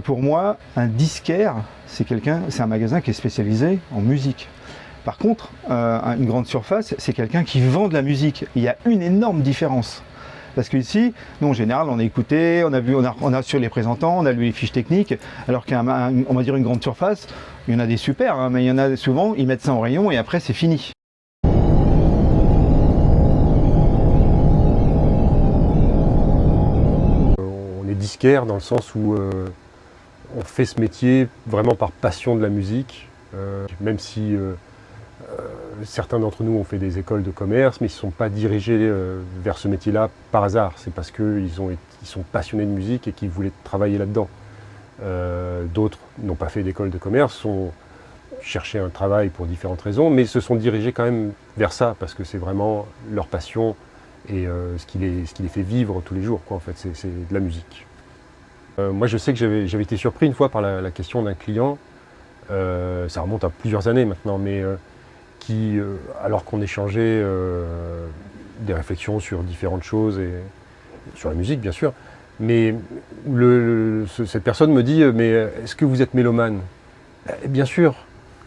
Pour moi, un disquaire, c'est un magasin qui est spécialisé en musique. Par contre, une grande surface, c'est quelqu'un qui vend de la musique. Il y a une énorme différence. Parce qu'ici, nous en général, on a écouté, on a sur les présentants, on a lu les fiches techniques, alors on va dire une grande surface, il y en a des super, hein, mais il y en a souvent, ils mettent ça en rayon et après c'est fini. On est disquaire dans le sens où on fait ce métier vraiment par passion de la musique, même si certains d'entre nous ont fait des écoles de commerce, mais ils ne sont pas dirigés vers ce métier-là par hasard. C'est parce qu'ils sont passionnés de musique et qu'ils voulaient travailler là-dedans. D'autres n'ont pas fait d'école de commerce, ont cherché un travail pour différentes raisons, mais se sont dirigés quand même vers ça, parce que c'est vraiment leur passion et ce qui les fait vivre tous les jours, quoi, en fait, c'est de la musique. Moi, je sais que j'avais été surpris une fois par la question d'un client, ça remonte à plusieurs années maintenant, mais qui, alors qu'on échangeait des réflexions sur différentes choses, et sur la musique bien sûr, mais cette personne me dit « mais est-ce que vous êtes mélomane ?» Bien sûr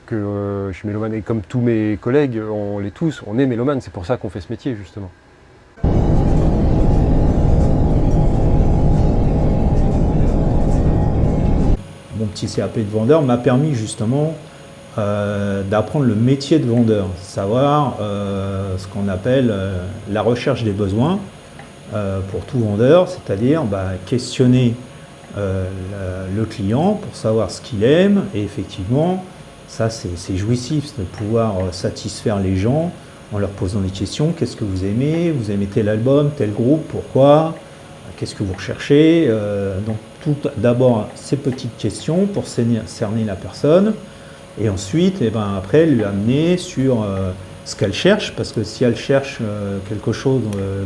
que je suis mélomane, et comme tous mes collègues, on l'est tous, on est mélomane, c'est pour ça qu'on fait ce métier justement. Mon petit CAP de vendeur m'a permis justement d'apprendre le métier de vendeur, savoir ce qu'on appelle la recherche des besoins pour tout vendeur, c'est-à-dire questionner le client pour savoir ce qu'il aime, et effectivement ça c'est jouissif de pouvoir satisfaire les gens en leur posant des questions. Qu'est-ce que vous aimez tel album, tel groupe, pourquoi, qu'est-ce que vous recherchez, donc tout d'abord ces petites questions pour cerner la personne. Et ensuite, après, lui amener sur ce qu'elle cherche, parce que si elle cherche quelque chose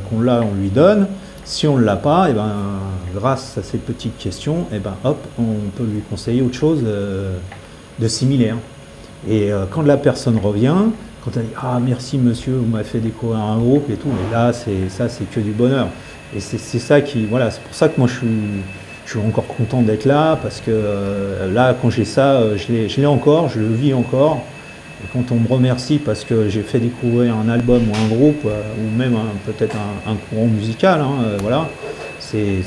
qu'on l'a, on lui donne. Si on ne l'a pas, grâce à ces petites questions, hop, on peut lui conseiller autre chose de similaire. Et quand la personne revient, quand elle dit « Ah, merci monsieur, vous m'avez fait découvrir un groupe et tout », et là, c'est que du bonheur. Et c'est ça qui, voilà, c'est pour ça que moi je suis encore content d'être là, parce que là, quand j'ai ça, je l'ai encore, je le vis encore. Et quand on me remercie parce que j'ai fait découvrir un album ou un groupe, ou même peut-être un courant musical, voilà, c'est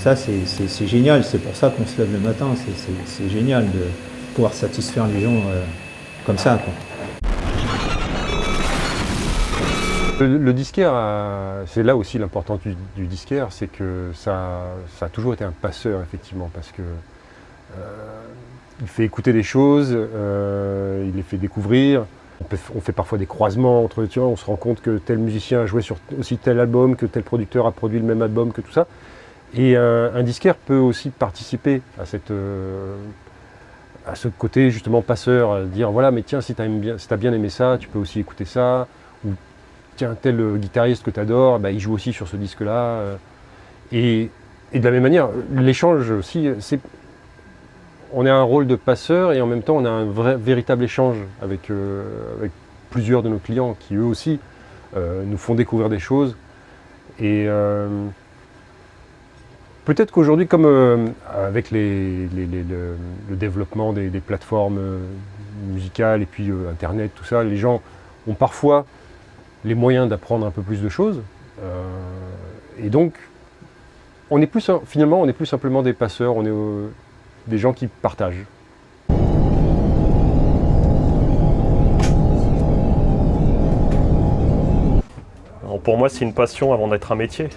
génial. C'est pour ça qu'on se lève le matin, c'est génial de pouvoir satisfaire les gens comme ça, quoi. Le disquaire, c'est là aussi l'importance du disquaire, c'est que ça a toujours été un passeur, effectivement, parce que il fait écouter des choses, il les fait découvrir. On fait parfois des croisements entre, tu vois, on se rend compte que tel musicien a joué sur aussi tel album, que tel producteur a produit le même album, que tout ça. Et un disquaire peut aussi participer à ce côté justement passeur, dire voilà, mais tiens, si t'as bien aimé ça, tu peux aussi écouter ça. Ou tiens, tel guitariste que tu adores, il joue aussi sur ce disque-là. Et de la même manière, l'échange aussi, on a un rôle de passeur et en même temps on a un véritable échange avec plusieurs de nos clients qui eux aussi nous font découvrir des choses. Et peut-être qu'aujourd'hui, comme avec le développement des plateformes musicales et puis Internet, tout ça, les gens ont parfois les moyens d'apprendre un peu plus de choses. Et donc, finalement, on n'est plus simplement des passeurs, on est des gens qui partagent. Alors pour moi, c'est une passion avant d'être un métier.